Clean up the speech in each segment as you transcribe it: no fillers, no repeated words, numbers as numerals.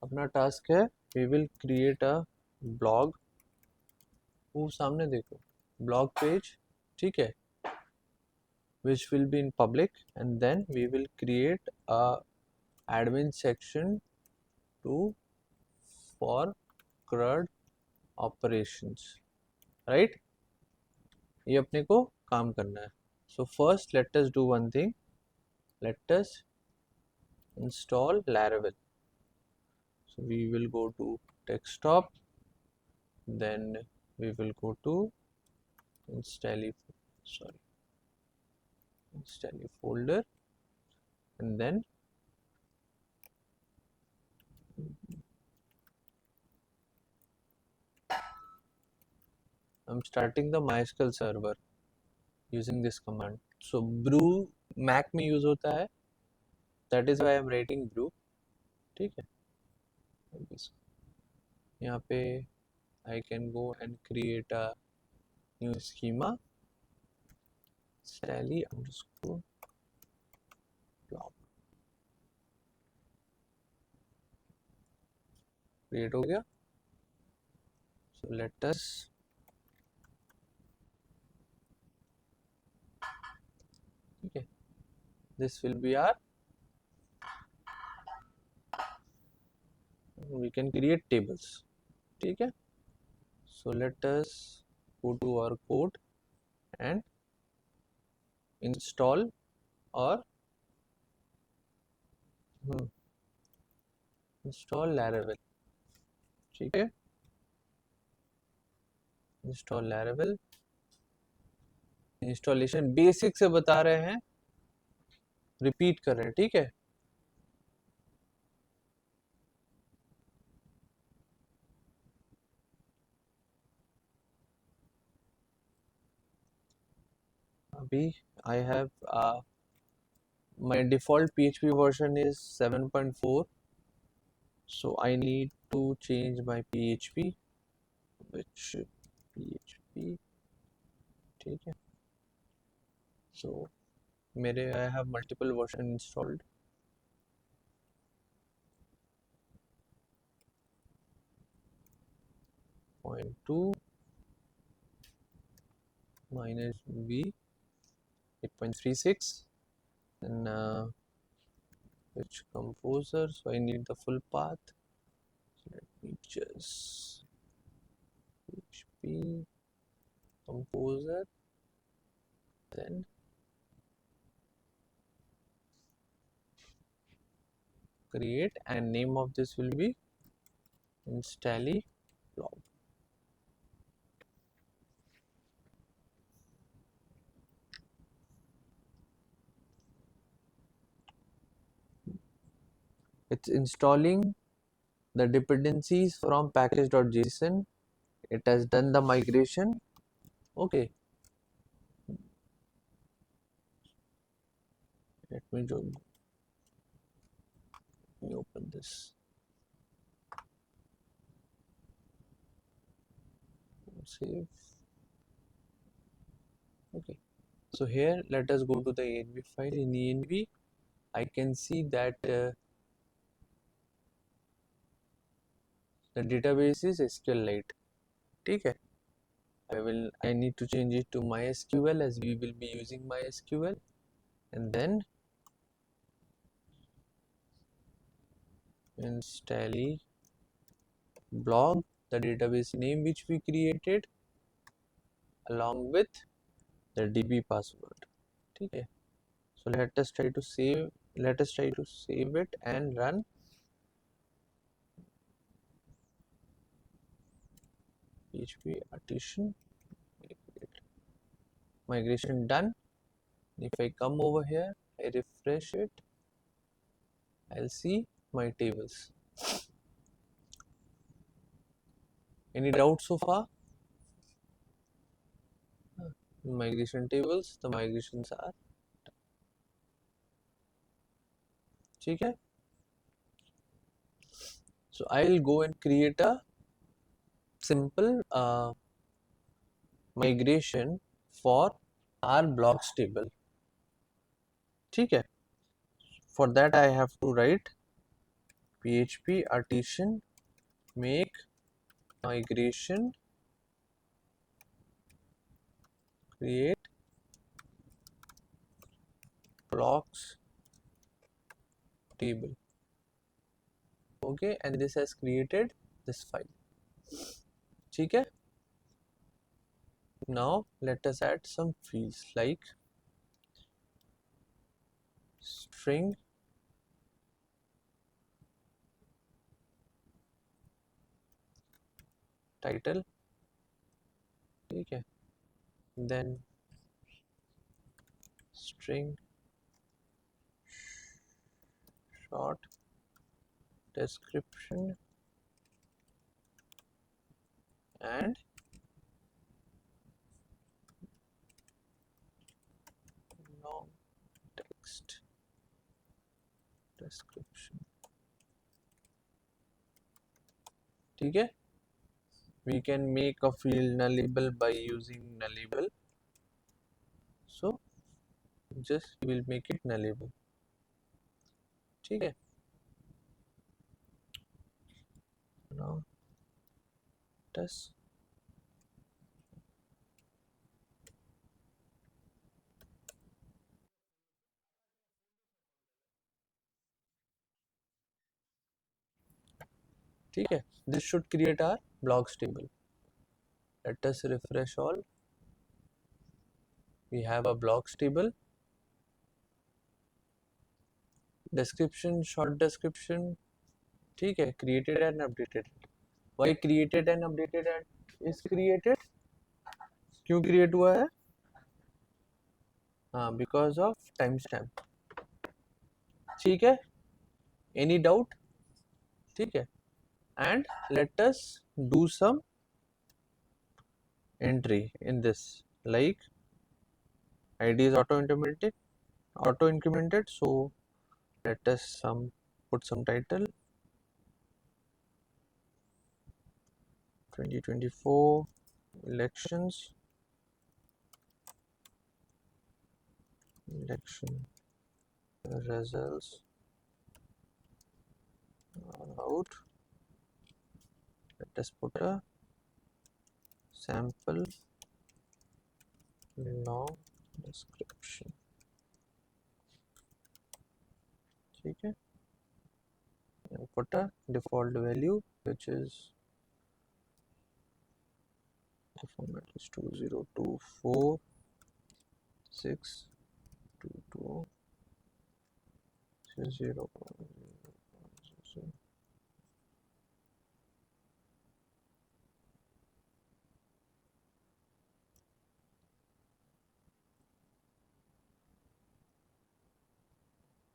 अपना टास्क है we will create a blog, वो सामने देखो ब्लॉग पेज, ठीक है, which will be in public, and then we will create a admin section to for CRUD operations, right? ये अपने को काम करना है. So first let us do one thing, let us install Laravel. So we will go to desktop, then we will go to install folder, and then I'm starting the MySQL server using this command. So brew Mac में use होता है, that is why I'm writing brew, ठीक है. यहाँ पे I can go and create a new schema, Sally underscore blob, create हो गया. So let us okay, this will be our, we can create tables, ठीक है. So let us go to our code and install or install Laravel, ठीक है. install Laravel, installation basic से बता रहे हैं, रिपीट कर रहे हैं, ठीक है. अभी I have my default PHP version is 7.4, so I need to change my PHP, which PHP, ठीक है. So मेरे I have multiple version installed. Point 2 minus V 8.36, and which composer, so I need the full path. So let me just PHP composer, then create, and name of this will be install blob. It's installing the dependencies from package.json. It has done the migration. Okay, let me open this. Save. Okay, so here let us go to the env file. In env I can see that the database is SQLite, ठीक है. I need to change it to MySQL, as we will be using MySQL, and then install blog, the database name which we created, along with the DB password, ठीक है. So let us try to save it and run. PHP artisan migration done. If I come over here, I refresh it, I'll see my tables. Any doubts so far? Migration tables, the migrations are, ठीक है. So I'll go and create a simple migration for our blocks table, ठीक है. For that I have to write PHP artisan make migration create blocks table. Okay, and this has created this file. ठीक है. Now let us add some fields like string title. ठीक है. Then string short description and long text description. ठीक है. We can make a field nullable by using nullable. So just we will make it nullable. ठीक है. Now test. ठीक है. This should create our blocks table. Let us refresh all. We have a blocks table. Description, short description. ठीक है. Created and updated. Why created and updated and is created? क्यों create हुआ है? हाँ, because of timestamp. ठीक है. Any doubt? ठीक है. And let us do some entry in this, like id is auto incremented, so let us put some title 2024 election results are out. Let us put a sample long description. ठीक है. And put a default value which is the format is 2024.622.0.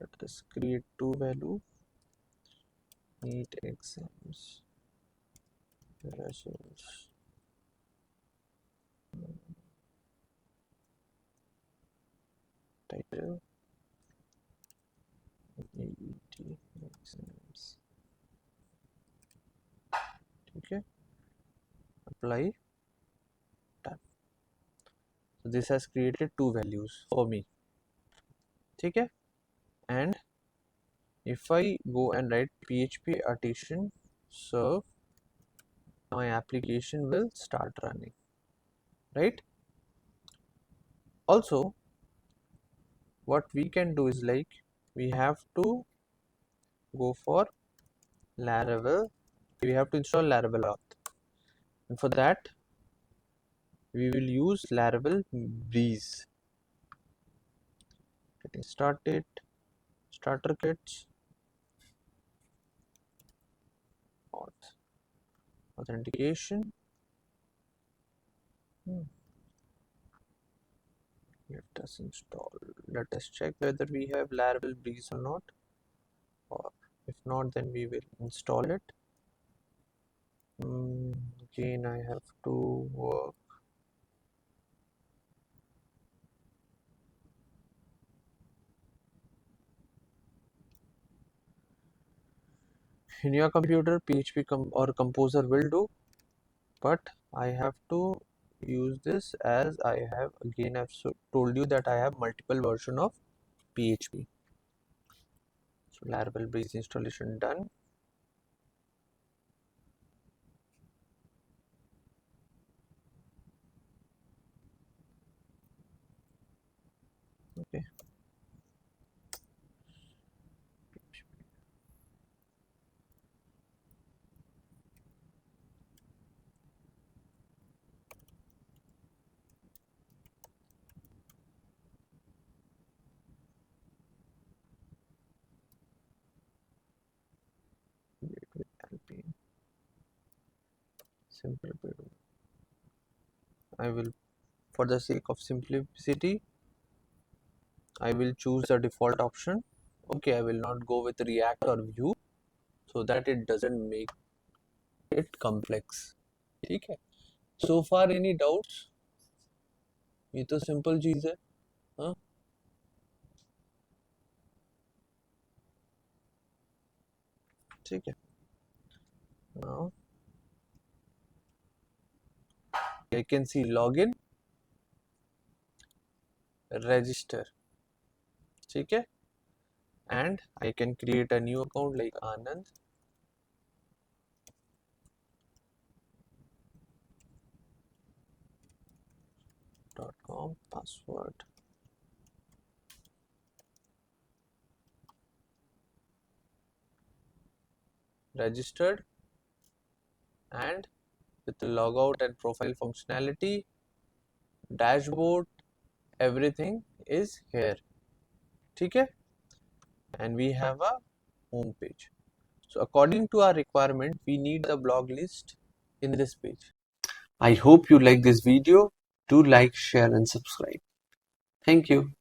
Let us create two value NEET exams results. Title NEET exams. ठीक है. Apply. Done. So this has created two values for me. ठीक है. And if I go and write PHP artisan serve, my application will start running, right? Also, what we can do is like we have to go for Laravel. We have to install Laravel auth, and for that we will use Laravel Breeze. Getting started, starter kits, authentication. Let us install. Let us check whether we have Laravel Breeze or not, or if not, then we will install it. Again, I have to work. In your computer, PHP or Composer will do, but I have to use this as I have again I've told you that I have multiple version of PHP. So Laravel Breeze installation done. simple. I will, for the sake of simplicity, I will choose the default option. Okay, I will not go with React or Vue so that it doesn't make it complex. ठीक है? So far any doubts? ये तो simple चीज है, हाँ? ठीक है? Now I can see login, register, ठीक है? And I can create a new account like anand.com, password, registered, and with the logout and profile functionality, dashboard, everything is here. ठीक है? And we have a home page. So according to our requirement, we need the blog list in this page. I hope you like this video. Do like, share and subscribe. Thank you.